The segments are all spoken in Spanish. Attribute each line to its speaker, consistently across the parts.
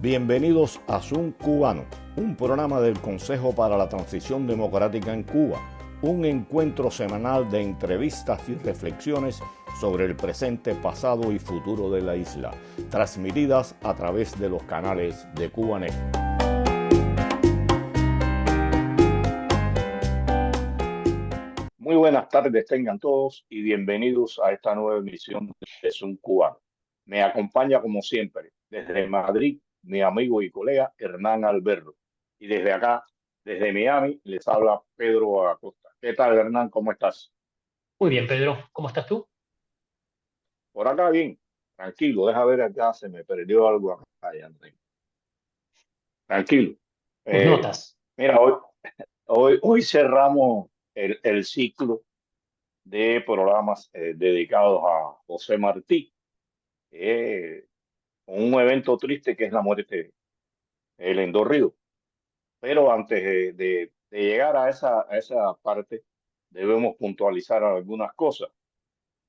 Speaker 1: Bienvenidos a Zoom Cubano, un programa del Consejo para la Transición Democrática en Cuba, un encuentro semanal de entrevistas y reflexiones sobre el presente, pasado y futuro de la isla, transmitidas a través de los canales de Cubanet. Muy buenas tardes tengan todos y bienvenidos a esta nueva emisión de Zoom Cubano. Me acompaña como siempre desde Madrid mi amigo y colega Hernán Alberto. Y desde acá, desde Miami, les habla Pedro Acosta. ¿Qué tal, Hernán? ¿Cómo estás?
Speaker 2: Muy bien, Pedro. ¿Cómo estás tú?
Speaker 1: Por acá bien, tranquilo. Deja ver acá, se me perdió algo acá. Ya no tengo. Tranquilo.
Speaker 2: Tus
Speaker 1: Eh,
Speaker 2: notas.
Speaker 1: mira, hoy cerramos el ciclo de programas dedicados a José Martí, con un evento triste que es la muerte de él en Dos Ríos. Pero antes de llegar a esa parte, debemos puntualizar algunas cosas.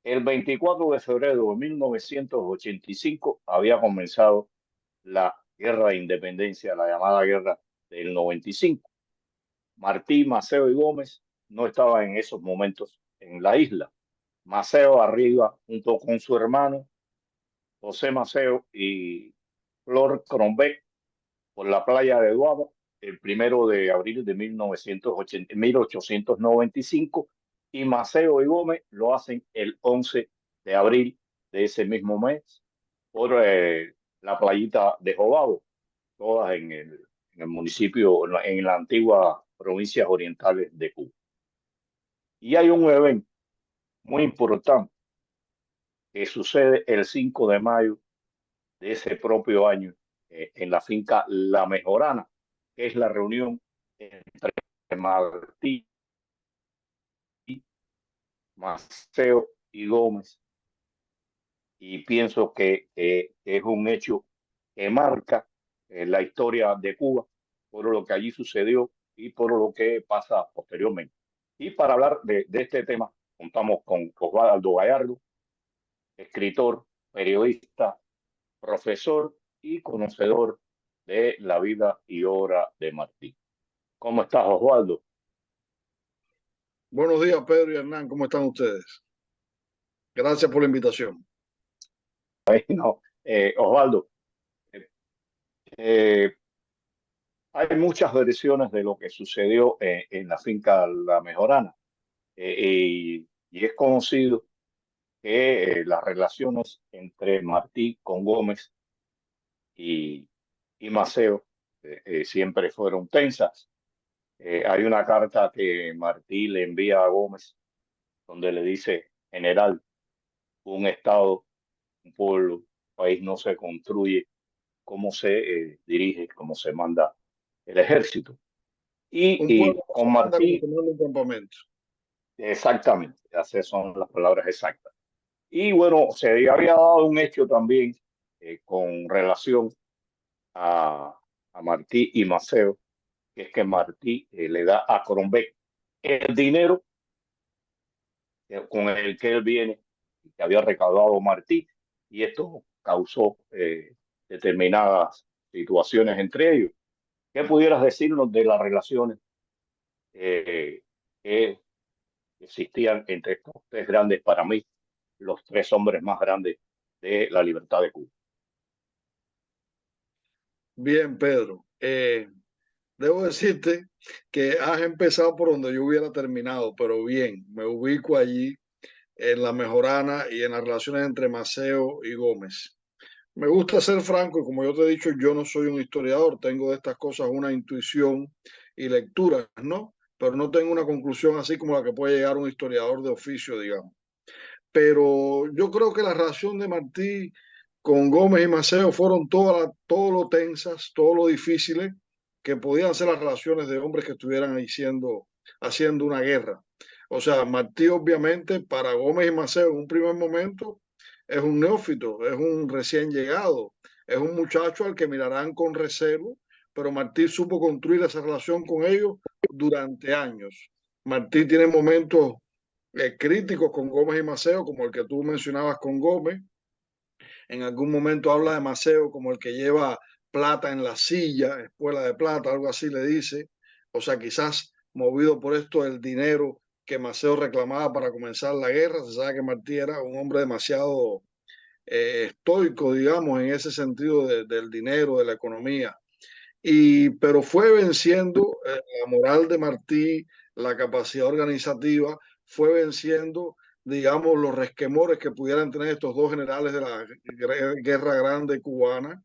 Speaker 1: El 24 de febrero de 1985 había comenzado la Guerra de Independencia, la llamada Guerra del 95. Martí, Maceo y Gómez no estaban en esos momentos en la isla. Maceo arriba junto con su hermano José Maceo y Flor Crombé por la playa de Duaba el 1 de abril de 1895 y Maceo y Gómez lo hacen el 11 de abril de ese mismo mes por la playita de Jobado, todas en el municipio, en la antigua provincias orientales de Cuba. Y hay un evento muy importante que sucede el 5 de mayo de ese propio año en la finca La Mejorana, que es la reunión entre Martí, Maceo y Gómez. Y pienso que es un hecho que marca la historia de Cuba por lo que allí sucedió y por lo que pasa posteriormente. Y para hablar de este tema, contamos con Osvaldo Gallardo, escritor, periodista, profesor y conocedor de la vida y obra de Martí. ¿Cómo estás, Osvaldo?
Speaker 3: Buenos días, Pedro y Hernán, ¿cómo están ustedes? Gracias por la invitación.
Speaker 1: No, Osvaldo, eh, hay muchas versiones de lo que sucedió en la finca La Mejorana y es conocido que las relaciones entre Martí con Gómez y, y Maceo siempre fueron tensas. Hay una carta que Martí le envía a Gómez donde le dice, general, un Estado, un pueblo, un país no se construye cómo se dirige, cómo se manda el ejército.
Speaker 3: Un
Speaker 1: Y
Speaker 3: pueblo no se
Speaker 1: con
Speaker 3: manda como
Speaker 1: Martí,
Speaker 3: se manda un campamento.
Speaker 1: exactamente, esas son las palabras exactas. Y bueno, se había dado un hecho también con relación a, a Martí y Maceo, que es que Martí le da a Crombé el dinero con el que él viene, que había recaudado Martí, y esto causó determinadas situaciones entre ellos. ¿Qué pudieras decirnos de las relaciones eh, que existían entre estos tres grandes, para mí, los tres hombres más grandes de la libertad de Cuba?
Speaker 3: Bien, Pedro. Debo decirte que has empezado por donde yo hubiera terminado, pero bien, me ubico allí en la Mejorana y en las relaciones entre Maceo y Gómez. Me gusta ser franco y como yo te he dicho, yo no soy un historiador, tengo de estas cosas una intuición y lecturas, ¿no? Pero no tengo una conclusión así como la que puede llegar un historiador de oficio, digamos. Pero yo creo que la relación de Martí con Gómez y Maceo fueron todo lo tensas, todo lo difíciles que podían ser las relaciones de hombres que estuvieran haciendo una guerra. O sea, Martí obviamente para Gómez y Maceo en un primer momento es un neófito, es un recién llegado, es un muchacho al que mirarán con recelo, pero Martí supo construir esa relación con ellos durante años. Martí tiene momentos críticos con Gómez y Maceo, como el que tú mencionabas con Gómez. En algún momento habla de Maceo como el que lleva plata en la silla, espuela de plata, algo así le dice. O sea, quizás movido por esto el dinero que Maceo reclamaba para comenzar la guerra. Se sabe que Martí era un hombre demasiado estoico, digamos, en ese sentido del dinero, de la economía. Pero fue venciendo la moral de Martí, la capacidad organizativa, fue venciendo, digamos, los resquemores que pudieran tener estos dos generales de la Guerra Grande cubana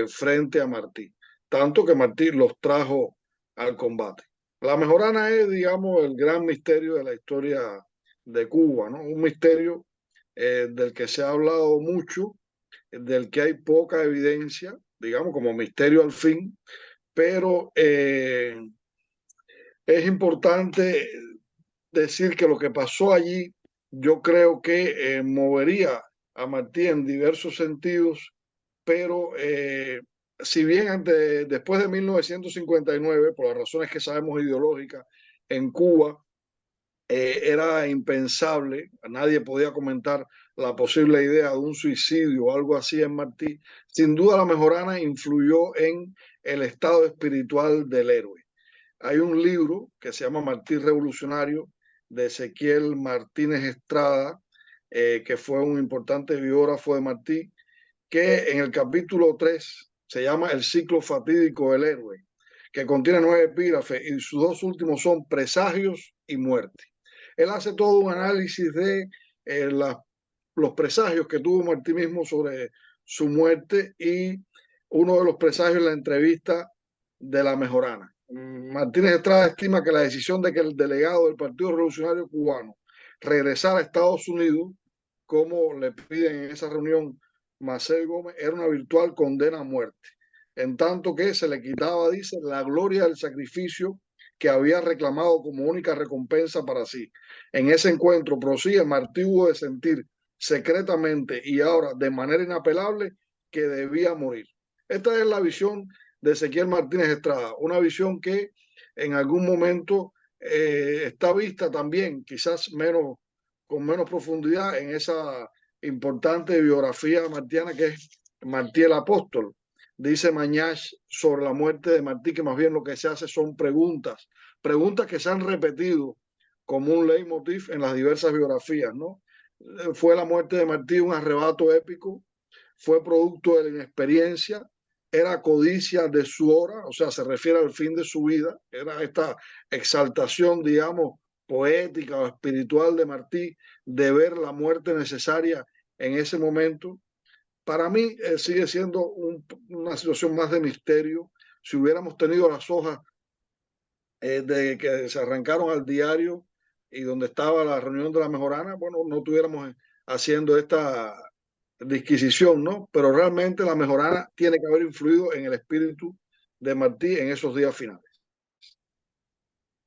Speaker 3: frente a Martí. Tanto que Martí los trajo al combate. La Mejorana es, digamos, el gran misterio de la historia de Cuba, ¿no? Un misterio del que se ha hablado mucho, del que hay poca evidencia, digamos, como misterio al fin, pero es importante decir que lo que pasó allí, yo creo que movería a Martí en diversos sentidos, pero si bien después de 1959, por las razones que sabemos ideológicas, en Cuba era impensable, nadie podía comentar la posible idea de un suicidio o algo así en Martí. Sin duda la Mejorana influyó en el estado espiritual del héroe. Hay un libro que se llama Martí Revolucionario de Ezequiel Martínez Estrada, que fue un importante biógrafo de Martí, que en el capítulo 3 se llama El ciclo fatídico del héroe, que contiene 9 epígrafes y sus dos últimos son presagios y muerte. Él hace todo un análisis de los presagios que tuvo Martí mismo sobre su muerte y uno de los presagios en la entrevista de la Mejorana. Martínez Estrada estima que la decisión de que el delegado del Partido Revolucionario Cubano regresara a Estados Unidos, como le piden en esa reunión Maceo Gómez, era una virtual condena a muerte, en tanto que se le quitaba, dice, la gloria del sacrificio que había reclamado como única recompensa para sí. En ese encuentro, prosigue, Martí hubo de sentir secretamente y ahora de manera inapelable que debía morir. Esta es la visión de Ezequiel Martínez Estrada, una visión que en algún momento está vista también, quizás con menos profundidad, en esa importante biografía martiana que es Martí el Apóstol. Dice Mañach sobre la muerte de Martí que más bien lo que se hace son preguntas que se han repetido como un leitmotiv en las diversas biografías, ¿no? ¿Fue la muerte de Martí un arrebato épico? ¿Fue producto de la inexperiencia? ¿Era codicia de su hora? O sea, se refiere al fin de su vida. Era esta exaltación, digamos, poética o espiritual de Martí de ver la muerte necesaria en ese momento. Para mí sigue siendo una situación más de misterio. Si hubiéramos tenido las hojas de que se arrancaron al diario y donde estaba la reunión de la Mejorana, bueno, no estuviéramos haciendo esta disquisición, ¿no? Pero realmente la Mejorana tiene que haber influido en el espíritu de Martí en esos días finales.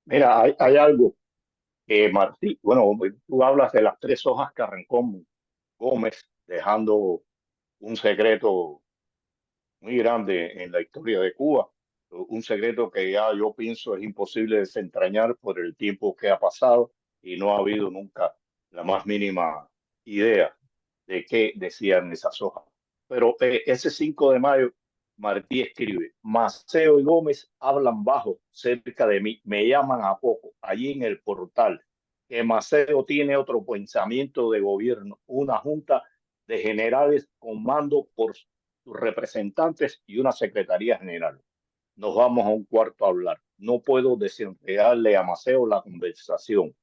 Speaker 1: Mira, hay algo que Martí, bueno, tú hablas de las 3 hojas que arrancó Gómez, dejando un secreto muy grande en la historia de Cuba, un secreto que ya yo pienso es imposible desentrañar por el tiempo que ha pasado y no ha habido nunca la más mínima idea de qué decían esas hojas. Pero ese 5 de mayo, Martí escribe: Maceo y Gómez hablan bajo cerca de mí, me llaman a poco allí en el portal, que Maceo tiene otro pensamiento de gobierno, una junta de generales con mando por sus representantes y una secretaría general. Nos vamos a un cuarto a hablar. No puedo desenredarle a Maceo la conversación,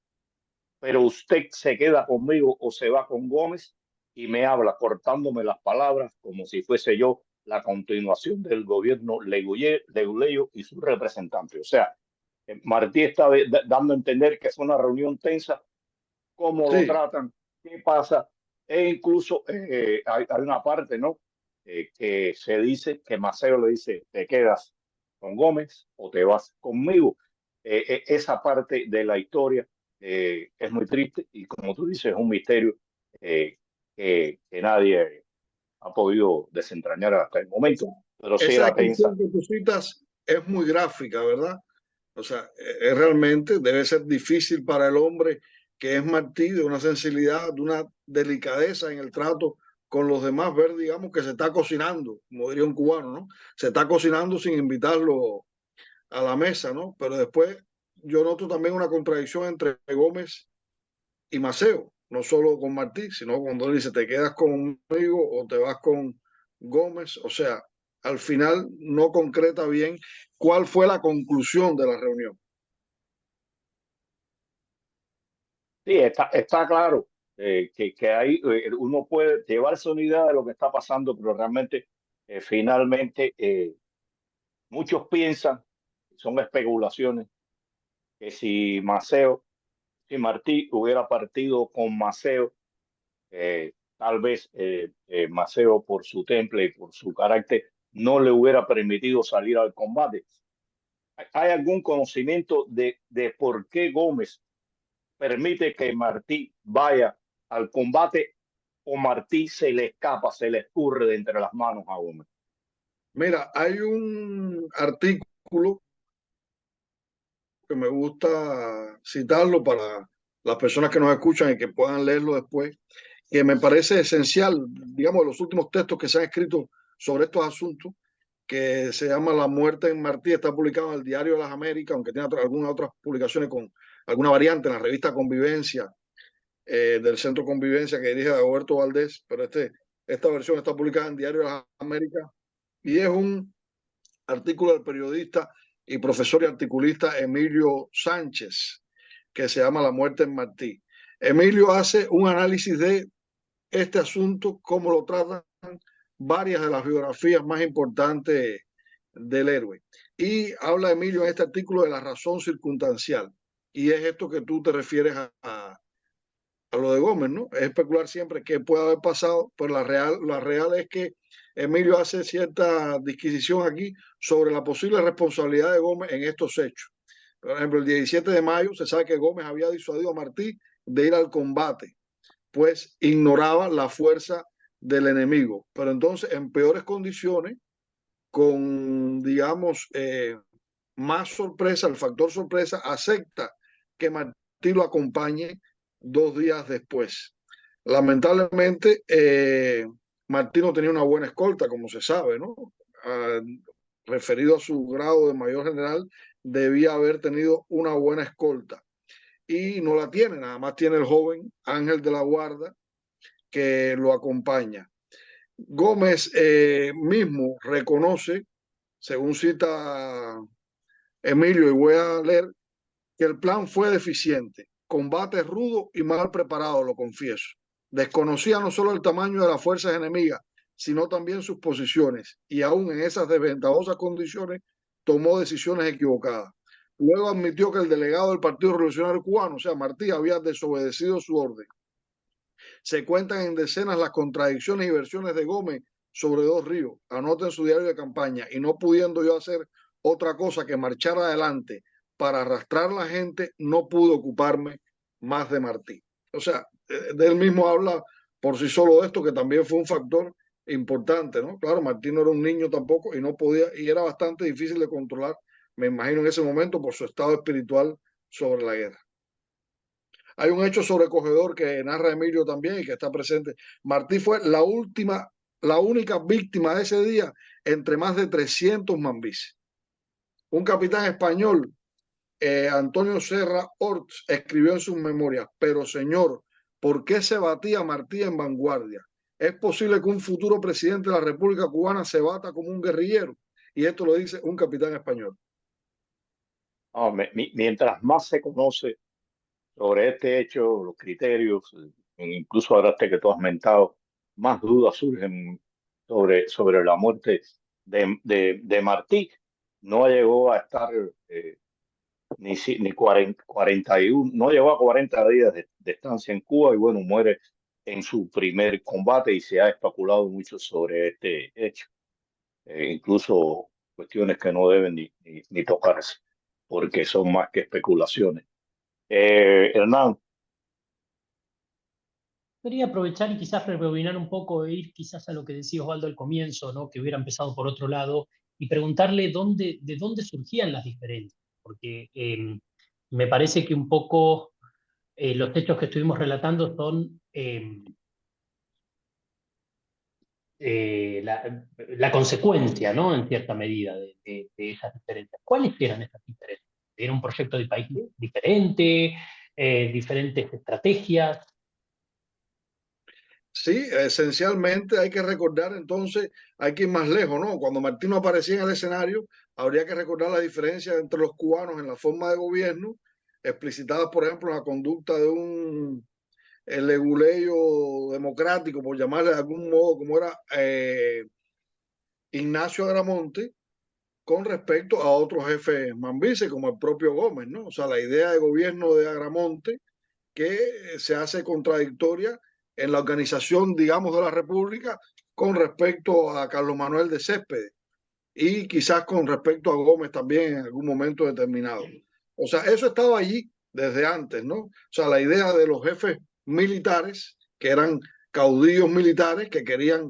Speaker 1: pero usted se queda conmigo o se va con Gómez y me habla cortándome las palabras como si fuese yo la continuación del gobierno Leguleyo y sus representantes. O sea, Martí está dando a entender que es una reunión tensa, cómo lo
Speaker 3: Sí,
Speaker 1: tratan, qué pasa, e incluso hay una parte, ¿no? Que se dice que Maceo le dice: te quedas con Gómez o te vas conmigo. Esa parte de la historia es muy triste y, como tú dices, es un misterio que nadie ha podido desentrañar hasta el momento, pero sí
Speaker 3: esa
Speaker 1: era tensa.
Speaker 3: descripción que tú citas es muy gráfica, ¿verdad? O sea, realmente debe ser difícil para el hombre que es Martí, de una sensibilidad, de una delicadeza en el trato con los demás, ver, digamos, que se está cocinando, como diría un cubano, ¿no? Se está cocinando sin invitarlo a la mesa, ¿no? Pero después yo noto también una contradicción entre Gómez y Maceo, no solo con Martí, sino cuando él dice te quedas conmigo o te vas con Gómez, o sea, al final no concreta bien cuál fue la conclusión de la reunión.
Speaker 1: Sí, está claro que ahí uno puede llevarse una idea de lo que está pasando, pero realmente, finalmente, muchos piensan, son especulaciones, que si Martí hubiera partido con Maceo, tal vez Maceo, por su temple y por su carácter, no le hubiera permitido salir al combate. ¿Hay algún conocimiento de por qué Gómez permite que Martí vaya al combate, o Martí se le escapa, se le escurre de entre las manos a Gómez?
Speaker 3: Mira, hay un artículo que me gusta citarlo para las personas que nos escuchan y que puedan leerlo después, que me parece esencial, digamos, de los últimos textos que se han escrito sobre estos asuntos, que se llama La muerte en Martí, está publicado en el Diario de las Américas, aunque tiene algunas otras publicaciones con alguna variante en la revista Convivencia, del Centro Convivencia que dirige Roberto Valdés, pero esta versión está publicada en Diario de las Américas y es un artículo del periodista y profesor y articulista Emilio Sánchez, que se llama La muerte en Martí. Emilio hace un análisis de este asunto, cómo lo tratan varias de las biografías más importantes del héroe. Y habla Emilio en este artículo de la razón circunstancial. Y es esto que tú te refieres a lo de Gómez, ¿no? Es especular siempre qué puede haber pasado, pero la real es que Emilio hace cierta disquisición aquí sobre la posible responsabilidad de Gómez en estos hechos. Por ejemplo, el 17 de mayo se sabe que Gómez había disuadido a Martí de ir al combate, pues ignoraba la fuerza del enemigo. Pero entonces, en peores condiciones, con, digamos, más sorpresa, el factor sorpresa, acepta que Martí lo acompañe 2 días después. Lamentablemente, Martí no tenía una buena escolta, como se sabe, ¿no? Ah, referido a su grado de mayor general, debía haber tenido una buena escolta. Y no la tiene, nada más tiene el joven Ángel de la Guarda que lo acompaña. Gómez mismo reconoce, según cita Emilio, y voy a leer, que el plan fue deficiente, combate rudo y mal preparado, lo confieso. Desconocía no solo el tamaño de las fuerzas enemigas, sino también sus posiciones, y aún en esas desventajosas condiciones tomó decisiones equivocadas. Luego admitió que el delegado del Partido Revolucionario Cubano, o sea, Martí, había desobedecido su orden. Se cuentan en decenas las contradicciones y versiones de Gómez sobre Dos Ríos. Anota en su diario de campaña, y no pudiendo yo hacer otra cosa que marchar adelante para arrastrar la gente, no pude ocuparme más de Martí. O sea, de él mismo habla por sí solo de esto, que también fue un factor importante, ¿no? Claro, Martí no era un niño tampoco y no podía, y era bastante difícil de controlar, me imagino en ese momento, por su estado espiritual sobre la guerra. Hay un hecho sobrecogedor que narra Emilio también y que está presente. Martí fue la única víctima de ese día entre más de 300 mambíes. Un capitán español, Antonio Serra Orts, escribió en sus memorias: pero señor, ¿por qué se batía Martí en vanguardia? ¿Es posible que un futuro presidente de la República Cubana se bata como un guerrillero? Y esto lo dice un capitán español.
Speaker 1: No, mientras más se conoce sobre este hecho, los criterios, incluso ahora este que tú has mentado, más dudas surgen sobre la muerte de Martí. No llegó a estar ni 41, no llegó a 40 días de estancia en Cuba, y bueno, muere en su primer combate, y se ha especulado mucho sobre este hecho, incluso cuestiones que no deben ni tocarse, porque son más que especulaciones. Hernán.
Speaker 2: Quería aprovechar y quizás rebobinar un poco e ir quizás a lo que decía Osvaldo al comienzo, ¿no? Que hubiera empezado por otro lado, y preguntarle de dónde surgían las diferencias, porque me parece que un poco los hechos que estuvimos relatando son la consecuencia, ¿no? En cierta medida, de esas diferencias. ¿Cuáles eran esas diferencias? ¿Era un proyecto de país diferente? ¿Diferentes estrategias?
Speaker 3: Sí, esencialmente hay que recordar entonces, hay que ir más lejos, ¿no? Cuando Martín no aparecía en el escenario, habría que recordar la diferencia entre los cubanos en la forma de gobierno, explicitada, por ejemplo, en la conducta de un el leguleyo democrático, por llamarle de algún modo, como era Ignacio Agramonte, con respecto a otros jefes mambises, como el propio Gómez, ¿no? O sea, la idea de gobierno de Agramonte que se hace contradictoria en la organización, digamos, de la República con respecto a Carlos Manuel de Céspedes y quizás con respecto a Gómez también en algún momento determinado. O sea, eso estaba allí desde antes, ¿no? O sea, la idea de los jefes militares, que eran caudillos militares que querían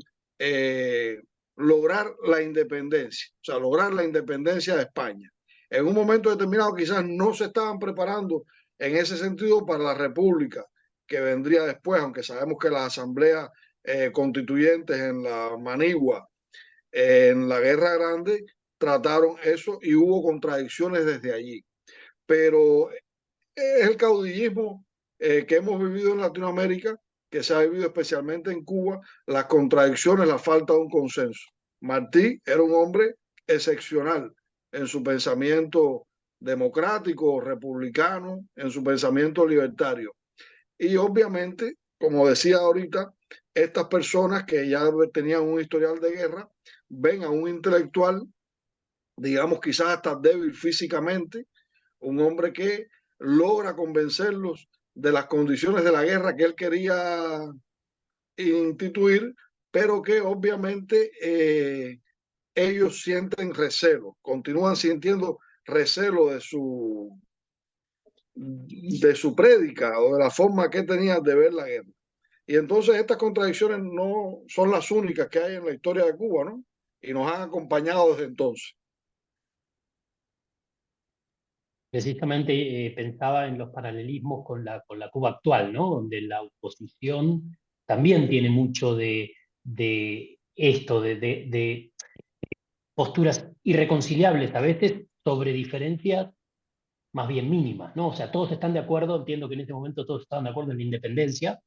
Speaker 3: lograr la independencia, o sea, lograr la independencia de España. En un momento determinado quizás no se estaban preparando en ese sentido para la república que vendría después, aunque sabemos que las asambleas constituyentes en la Manigua en la Guerra Grande trataron eso y hubo contradicciones desde allí. Pero es el caudillismo que hemos vivido en Latinoamérica, que se ha vivido especialmente en Cuba, las contradicciones, la falta de un consenso. Martí era un hombre excepcional en su pensamiento democrático, republicano, en su pensamiento libertario. Y obviamente, como decía ahorita, estas personas que ya tenían un historial de guerra, ven a un intelectual, digamos quizás hasta débil físicamente, un hombre que logra convencerlos de las condiciones de la guerra que él quería instituir, pero que obviamente ellos sienten recelo, continúan sintiendo recelo de su prédica o de la forma que tenía de ver la guerra. Y entonces estas contradicciones no son las únicas que hay en la historia de Cuba, ¿no? Y nos han acompañado desde entonces.
Speaker 2: Precisamente pensaba en los paralelismos con la Cuba actual, ¿no? Donde la oposición también tiene mucho de esto, de posturas irreconciliables a veces sobre diferencias más bien mínimas, ¿no? O sea, todos están de acuerdo, entiendo que en este momento todos están de acuerdo en la independencia,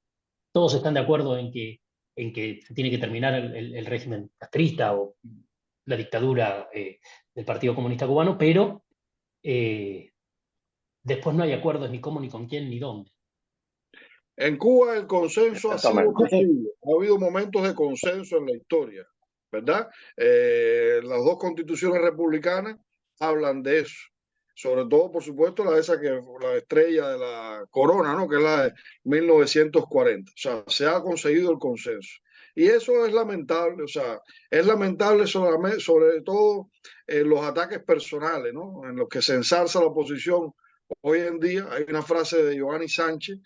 Speaker 2: todos están de acuerdo en que se tiene que terminar el régimen castrista o la dictadura del Partido Comunista Cubano, pero después no hay acuerdos ni cómo, ni con quién, ni dónde.
Speaker 3: En Cuba el consenso ha sido
Speaker 1: Exactamente.
Speaker 3: posible. Ha habido momentos de consenso en la historia, ¿verdad? Las dos constituciones republicanas hablan de eso. Sobre todo, por supuesto, la esa que la estrella de la corona, ¿no? Que es la de 1940. O sea, se ha conseguido el consenso. Y eso es lamentable, o sea, es lamentable sobre todo los ataques personales, ¿no? En los que se ensalza la oposición hoy en día. Hay una frase de Giovanni Sánchez,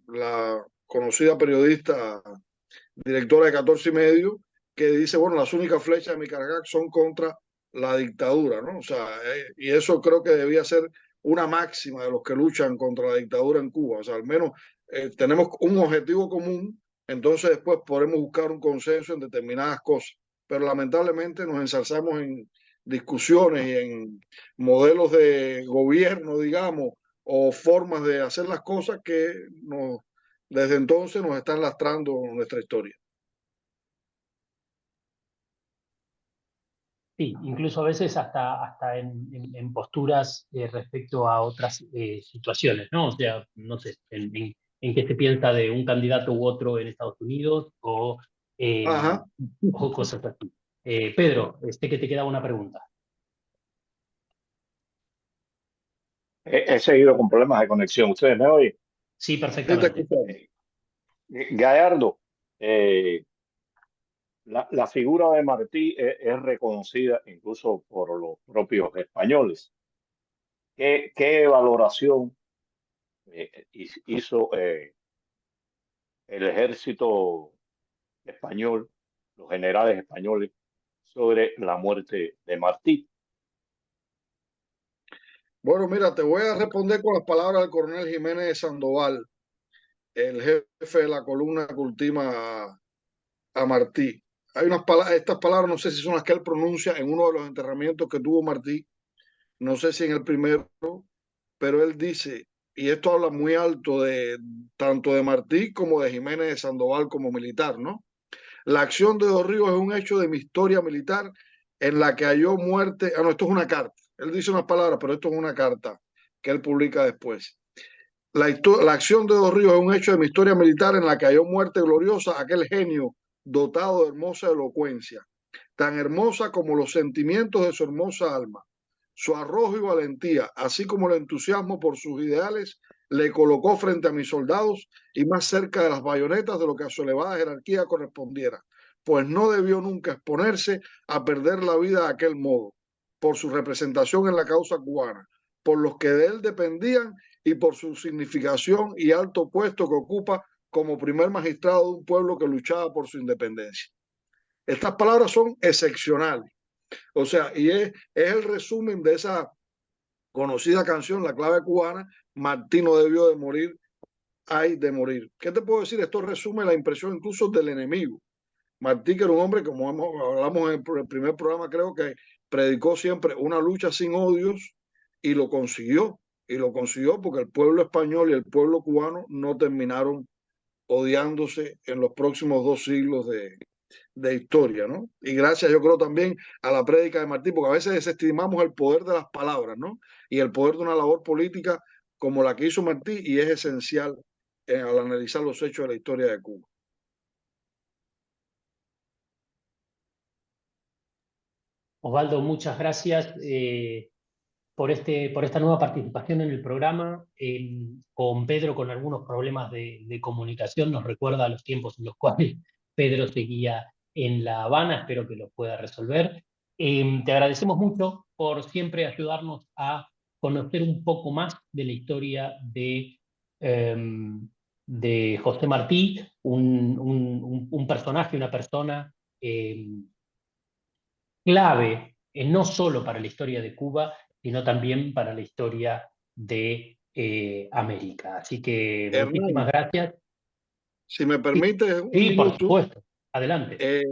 Speaker 3: la conocida periodista, directora de 14 y medio, que dice, bueno, las únicas flechas de mi carga son contra la dictadura, ¿no? O sea, y eso creo que debía ser una máxima de los que luchan contra la dictadura en Cuba. O sea, al menos tenemos un objetivo común, entonces después podremos buscar un consenso en determinadas cosas. Pero lamentablemente nos ensalzamos en discusiones y en modelos de gobierno, digamos, o formas de hacer las cosas que desde entonces nos están lastrando nuestra historia.
Speaker 2: Sí, incluso a veces hasta en posturas respecto a otras situaciones, ¿no? O sea, no sé, en qué se piensa de un candidato u otro en Estados Unidos
Speaker 3: Ajá.
Speaker 2: o cosas así. Pedro, que te queda una pregunta.
Speaker 1: He seguido con problemas de conexión. ¿Ustedes me oyen?
Speaker 2: Sí,
Speaker 3: Sí, te
Speaker 2: perfectamente.
Speaker 3: escuchamos.
Speaker 1: Gallardo, la figura de Martí es reconocida incluso por los propios españoles. ¿Qué valoración hizo el ejército español, los generales españoles, sobre la muerte de Martí?
Speaker 3: Bueno, mira, te voy a responder con las palabras del coronel Jiménez de Sandoval, el jefe de la columna que ultima a Martí. Hay unas palabras, estas palabras no sé si son las que él pronuncia en uno de los enterramientos que tuvo Martí, no sé si en el primero, pero él dice, y esto habla muy alto de tanto de Martí como de Jiménez de Sandoval como militar, ¿no? La acción de Dos Ríos es un hecho de mi historia militar en la que halló muerte. Ah, no, esto es una carta. Él dice unas palabras, pero esto es una carta que él publica después. La acción de Dos Ríos es un hecho de mi historia militar en la que halló muerte gloriosa aquel genio dotado de hermosa elocuencia, tan hermosa como los sentimientos de su hermosa alma. Su arrojo y valentía, así como el entusiasmo por sus ideales, le colocó frente a mis soldados y más cerca de las bayonetas de lo que a su elevada jerarquía correspondiera, pues no debió nunca exponerse a perder la vida de aquel modo, por su representación en la causa cubana, por los que de él dependían y por su significación y alto puesto que ocupa como primer magistrado de un pueblo que luchaba por su independencia. Estas palabras son excepcionales. O sea, y es el resumen de esa conocida canción, La clave cubana, Martí no debió de morir, hay de morir. ¿Qué te puedo decir? Esto resume la impresión incluso del enemigo. Martí, que era un hombre, como hablamos en el primer programa, creo que predicó siempre una lucha sin odios y lo consiguió. Y lo consiguió porque el pueblo español y el pueblo cubano no terminaron odiándose en los próximos 2 siglos de historia, ¿no? Y gracias, yo creo, también a la prédica de Martí, porque a veces desestimamos el poder de las palabras, ¿no? Y el poder de una labor política como la que hizo Martí, y es esencial al analizar los hechos de la historia de Cuba.
Speaker 2: Osvaldo, muchas gracias por esta nueva participación en el programa. Con Pedro, con algunos problemas de comunicación, nos recuerda a los tiempos en los cuales Pedro seguía en La Habana. Espero que lo pueda resolver. Te agradecemos mucho por siempre ayudarnos a conocer un poco más de la historia de José Martí, un personaje, una persona clave, no solo para la historia de Cuba, sino también para la historia de América. Así que muchísimas
Speaker 3: Hernán,
Speaker 2: gracias.
Speaker 3: si me
Speaker 2: Sí,
Speaker 3: permite un
Speaker 2: sí, por
Speaker 3: minuto,
Speaker 2: supuesto. Adelante.
Speaker 3: eh,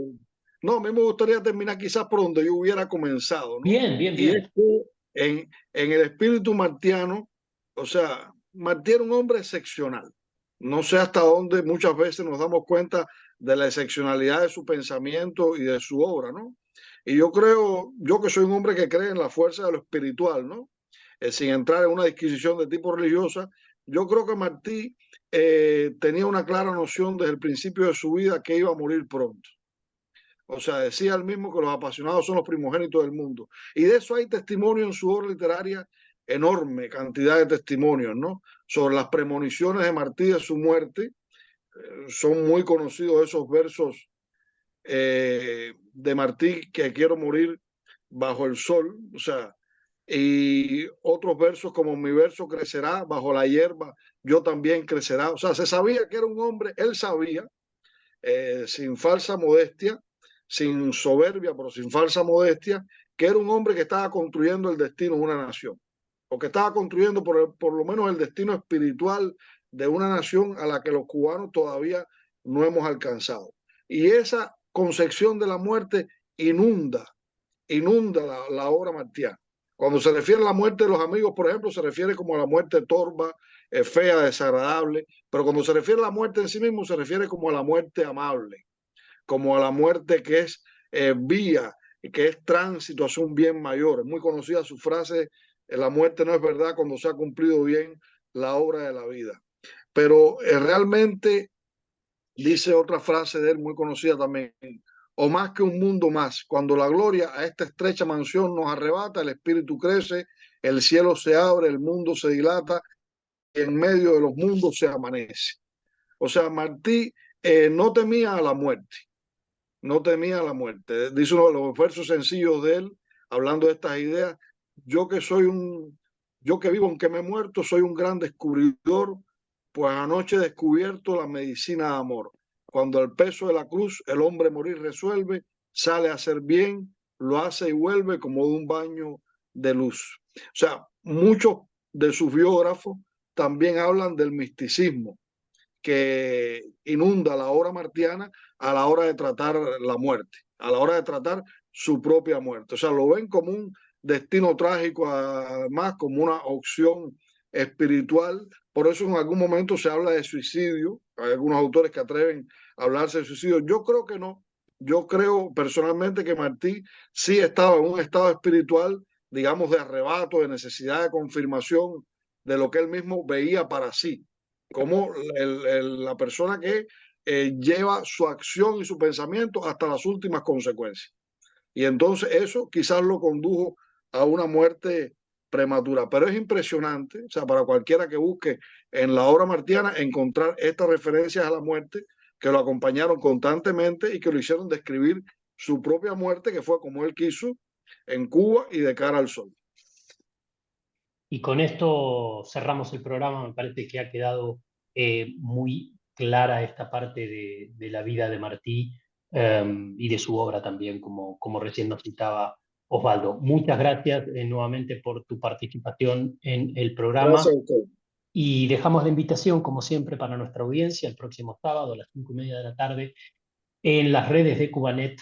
Speaker 3: no, a mí me gustaría terminar quizás por donde yo hubiera comenzado, ¿no?
Speaker 2: Bien, bien,
Speaker 3: Y es
Speaker 2: bien.
Speaker 3: que en el espíritu martiano, o sea, Martí era un hombre excepcional. No sé hasta dónde muchas veces nos damos cuenta de la excepcionalidad de su pensamiento y de su obra, ¿no? Y yo creo, yo que soy un hombre que cree en la fuerza de lo espiritual, ¿no? Sin entrar en una disquisición de tipo religiosa, yo creo que Martí tenía una clara noción desde el principio de su vida que iba a morir pronto. O sea, decía él mismo que los apasionados son los primogénitos del mundo. Y de eso hay testimonio en su obra literaria, enorme cantidad de testimonios, ¿no? Sobre las premoniciones de Martí de su muerte. Son muy conocidos esos versos de Martí, que quiero morir bajo el sol, o sea, y otros versos como mi verso crecerá bajo la hierba, yo también crecerá. O sea, se sabía que era un hombre, él sabía, sin falsa modestia, sin soberbia, pero sin falsa modestia, que era un hombre que estaba construyendo el destino de una nación, o que estaba construyendo por lo menos el destino espiritual de una nación a la que los cubanos todavía no hemos alcanzado. Y esa concepción de la muerte inunda la obra martiana. Cuando se refiere a la muerte de los amigos, por ejemplo, se refiere como a la muerte torva, fea, desagradable, pero cuando se refiere a la muerte en sí mismo, se refiere como a la muerte amable, como a la muerte que es vía, que es tránsito hacia un bien mayor. Es muy conocida su frase, la muerte no es verdad cuando se ha cumplido bien la obra de la vida. Pero realmente dice otra frase de él muy conocida también, o más que un mundo más, cuando la gloria a esta estrecha mansión nos arrebata, el espíritu crece, el cielo se abre, el mundo se dilata y en medio de los mundos se amanece. O sea, Martí no temía a la muerte, no temía a la muerte. Dice uno de los versos sencillos de él, hablando de estas ideas, yo que soy yo que vivo aunque me he muerto, soy un gran descubridor, pues anoche he descubierto la medicina de amor. Cuando al peso de la cruz el hombre morir resuelve, sale a hacer bien, lo hace y vuelve como de un baño de luz. O sea, muchos de sus biógrafos también hablan del misticismo que inunda la obra martiana a la hora de tratar la muerte, a la hora de tratar su propia muerte. O sea, lo ven como un destino trágico, además como una opción espiritual. Por eso en algún momento se habla de suicidio. Hay algunos autores que atreven a hablarse de suicidio. Yo creo que no. Yo creo personalmente que Martí sí estaba en un estado espiritual, digamos, de arrebato, de necesidad de confirmación de lo que él mismo veía para sí, como la persona que lleva su acción y su pensamiento hasta las últimas consecuencias. Y entonces eso quizás lo condujo a una muerte prematura. Pero es impresionante, o sea, para cualquiera que busque en la obra martiana, encontrar estas referencias a la muerte que lo acompañaron constantemente y que lo hicieron describir su propia muerte, que fue como él quiso, en Cuba y de cara al sol.
Speaker 2: Y con esto cerramos el programa. Me parece que ha quedado muy clara esta parte de la vida de Martí y de su obra también, como recién nos citaba Osvaldo. Muchas gracias nuevamente por tu participación en el programa.
Speaker 3: Gracias a usted.
Speaker 2: Y dejamos la invitación, como siempre, para nuestra audiencia el próximo sábado a las 5:30 de la tarde en las redes de Cubanet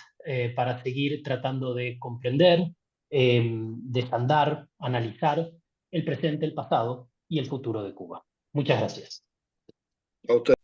Speaker 2: para seguir tratando de comprender, desandar, analizar el presente, el pasado y el futuro de Cuba. Muchas gracias.
Speaker 3: A usted.